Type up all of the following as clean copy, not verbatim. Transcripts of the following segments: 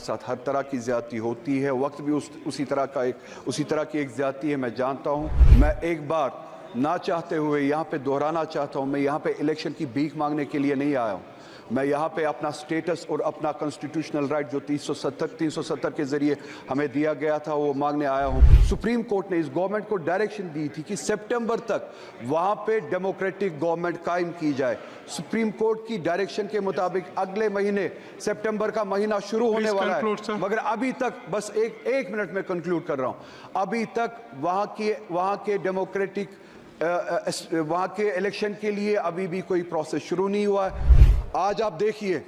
ساتھ ہر طرح کی زیادتی ہوتی ہے، وقت بھی اسی طرح کی ایک زیادتی ہے، میں جانتا ہوں۔ میں ایک بار نہ چاہتے ہوئے یہاں پہ دہرانا چاہتا ہوں، میں یہاں پہ الیکشن کی بھیک مانگنے کے لیے نہیں آیا ہوں۔ میں یہاں پہ اپنا سٹیٹس اور اپنا کنسٹیٹیوشنل رائٹ جو 370 کے ذریعے ہمیں دیا گیا تھا وہ مانگنے آیا ہوں۔ سپریم کورٹ نے اس گورنمنٹ کو ڈائریکشن دی تھی کہ سپٹمبر تک وہاں پہ ڈیموکریٹک گورنمنٹ قائم کی جائے۔ سپریم کورٹ کی ڈائریکشن کے مطابق اگلے مہینے سپٹمبر کا مہینہ شروع ہونے والا ہے، مگر ابھی تک بس ایک منٹ میں کنکلوڈ کر رہا ہوں، ابھی تک وہاں کے ڈیموکریٹک وہاں کے الیکشن کے لیے ابھی بھی کوئی پروسیس شروع نہیں ہوا ہے۔ آج آپ دیکھیے،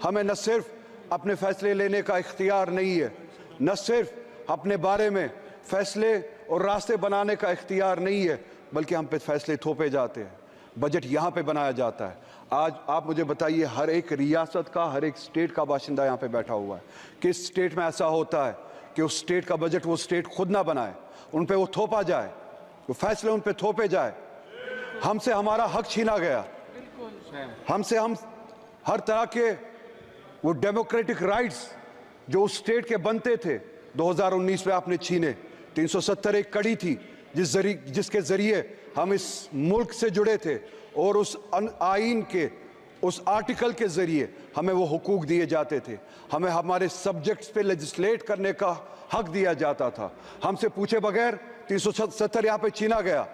ہمیں نہ صرف اپنے فیصلے لینے کا اختیار نہیں ہے، نہ صرف اپنے بارے میں فیصلے اور راستے بنانے کا اختیار نہیں ہے، بلکہ ہم پہ فیصلے تھوپے جاتے ہیں۔ بجٹ یہاں پہ بنایا جاتا ہے۔ آج آپ مجھے بتائیے، ہر ایک ریاست کا، ہر ایک سٹیٹ کا باشندہ یہاں پہ بیٹھا ہوا ہے۔ کس سٹیٹ میں ایسا ہوتا ہے کہ اس سٹیٹ کا بجٹ وہ سٹیٹ خود نہ بنائے، ان پہ وہ تھوپا جائے، وہ فیصلے ان پہ تھوپے جائے؟ ہم سے ہمارا حق چھینا گیا، ہم ہر طرح کے وہ ڈیموکریٹک رائٹس جو اس سٹیٹ کے بنتے تھے 2019 میں آپ نے چھینے۔ 370 ایک کڑی تھی جس کے ذریعے ہم اس ملک سے جڑے تھے، اور اس آئین کے اس آرٹیکل کے ذریعے ہمیں وہ حقوق دیے جاتے تھے، ہمیں ہمارے سبجیکٹس پہ لیجسلیٹ کرنے کا حق دیا جاتا تھا۔ ہم سے پوچھے بغیر 370 یہاں پہ چھینا گیا،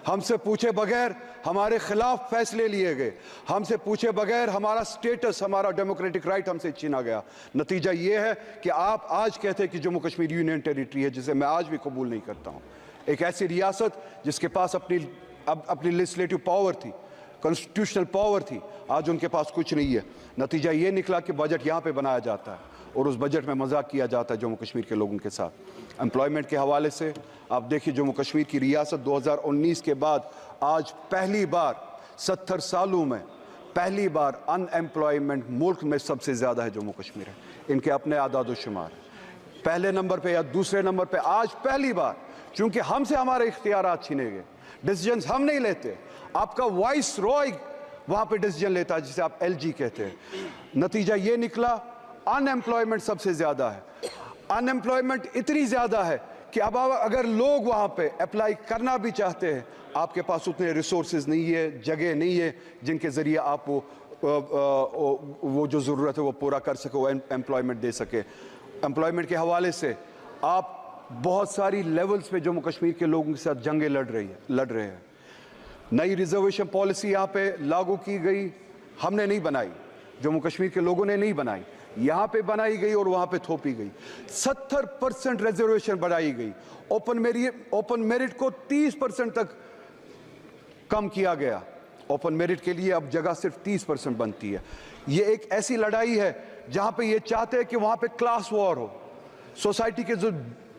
ہم سے پوچھے بغیر ہمارے خلاف فیصلے لیے گئے، ہم سے پوچھے بغیر ہمارا سٹیٹس، ہمارا ڈیموکریٹک رائٹ ہم سے چھینا گیا۔ نتیجہ یہ ہے کہ آپ آج کہتے ہیں کہ جموں کشمیر یونین ٹیریٹری ہے، جسے میں آج بھی قبول نہیں کرتا ہوں۔ ایک ایسی ریاست جس کے پاس اپنی لیجسلیٹو پاور تھی، کنسٹیٹیوشنل پاور تھی، آج ان کے پاس کچھ نہیں ہے۔ نتیجہ یہ نکلا کہ بجٹ یہاں پہ بنایا جاتا ہے اور اس بجٹ میں مذاق کیا جاتا ہے جموں کشمیر کے لوگوں کے ساتھ۔ امپلائمنٹ کے حوالے سے آپ دیکھیے، جموں کشمیر کی ریاست 2019 کے بعد آج پہلی بار 70 سالوں میں پہلی بار ان ایمپلائمنٹ ملک میں سب سے زیادہ ہے جموں کشمیر ہے۔ ان کے اپنے اعداد و شمار پہلے نمبر پہ یا دوسرے نمبر پہ آج پہلی بار، چونکہ ہم سے ہمارے اختیارات چھینے گئے، ڈیسیجنز ہم نہیں لیتے، آپ کا وائس روئے وہاں پہ ڈیسیجن لیتا ہے جسے آپ ایل جی کہتے ہیں۔ نتیجہ یہ نکلا ان ایمپلائمنٹ سب سے زیادہ ہے۔ ان ایمپلائمنٹ اتنی زیادہ ہے کہ اب اگر لوگ وہاں پہ اپلائی کرنا بھی چاہتے ہیں، آپ کے پاس اتنے ریسورسز نہیں ہے، جگہ نہیں ہے جن کے ذریعے آپ وہ جو ضرورت ہے وہ پورا کر سکے، وہ ایمپلائمنٹ دے سکے۔ ایمپلائمنٹ کے حوالے سے آپ بہت ساری لیولز پہ جموں کشمیر کے لوگوں کے ساتھ جنگیں لڑ رہے ہیں۔ نئی ریزرویشن پالیسی یہاں پہ لاگو کی گئی، ہم نے نہیں بنائی، جموں کشمیر کے لوگوں نے نہیں بنائی، یہاں پہ بنائی گئی اور وہاں پہ تھوپی گئی۔ 70% ریزرویشن بڑھائی گئی، اوپن میرٹ کو 30% تک کم کیا گیا۔ اوپن میرٹ کے لیے اب جگہ صرف 30% بنتی ہے۔ یہ ایک ایسی لڑائی ہے جہاں پہ یہ چاہتے ہیں کہ وہاں پہ کلاس وار ہو، سوسائٹی کے جو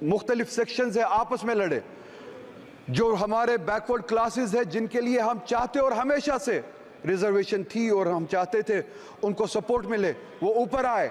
مختلف سیکشنز ہیں آپس میں لڑے، جو ہمارے بیکورڈ کلاسز ہیں جن کے لیے ہم چاہتے اور ہمیشہ سے ریزرویشن تھی اور ہم چاہتے تھے ان کو سپورٹ ملے، وہ اوپر آئے،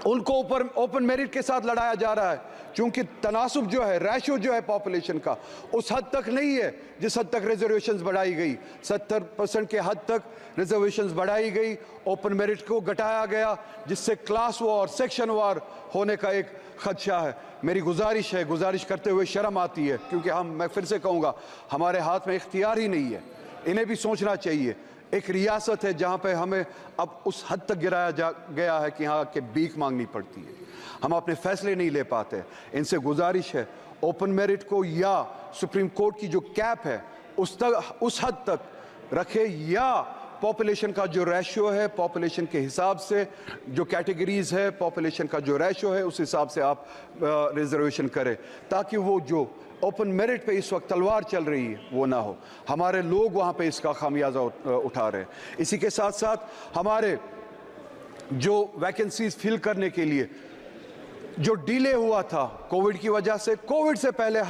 ان کو اوپن میرٹ کے ساتھ لڑایا جا رہا ہے، چونکہ تناسب جو ہے، ریشو جو ہے پاپولیشن کا اس حد تک نہیں ہے جس حد تک ریزرویشنز بڑھائی گئی۔ 70% کے حد تک ریزرویشنز بڑھائی گئی، اوپن میرٹ کو گھٹایا گیا، جس سے کلاس وار، سیکشن وار ہونے کا ایک خدشہ ہے۔ میری گزارش کرتے ہوئے شرم آتی ہے، کیونکہ میں پھر سے کہوں گا، ہمارے ہاتھ میں اختیار ہی نہیں ہے، انہیں بھی سوچنا چاہیے۔ ایک ریاست ہے جہاں پہ ہمیں اب اس حد تک گرایا گیا ہے کہ یہاں کے بھیک مانگنی پڑتی ہے، ہم اپنے فیصلے نہیں لے پاتے۔ ان سے گزارش ہے اوپن میرٹ کو یا سپریم کورٹ کی جو کیپ ہے اس حد تک رکھے، یا پاپولیشن کا جو ریشو ہے، پاپولیشن کے حساب سے جو کیٹیگریز ہے، پاپولیشن کا جو ریشو ہے اس حساب سے آپ ریزرویشن کریں، تاکہ وہ جو اوپن میرٹ پہ اس وقت تلوار چل رہی ہے وہ نہ ہو۔ ہمارے لوگ وہاں پہ اس کا خمیازہ اٹھا رہے ہیں۔ اسی کے ساتھ ساتھ ہمارے جو ویکنسیز فل کرنے کے لیے جو ڈیلے ہوا تھا کووڈ کی وجہ سے، کووڈ سے پہلے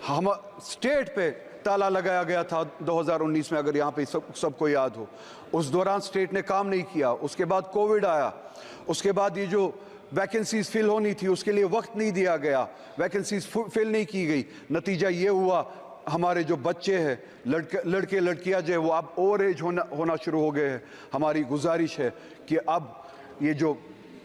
ہم سٹیٹ پہ تالا لگایا گیا تھا 2019 میں، اگر یہاں پہ سب کو یاد ہو، اس دوران سٹیٹ نے کام نہیں کیا۔ اس کے بعد کووڈ آیا، اس کے بعد یہ جو ویکنسیز فل ہونی تھی اس کے لیے وقت نہیں دیا گیا، ویکنسیز فل نہیں کی گئی۔ نتیجہ یہ ہوا ہمارے جو بچے ہیں، لڑکے لڑکیاں جو ہے وہ اب اوور ایج ہونا شروع ہو گئے ہیں۔ ہماری گزارش ہے کہ اب یہ جو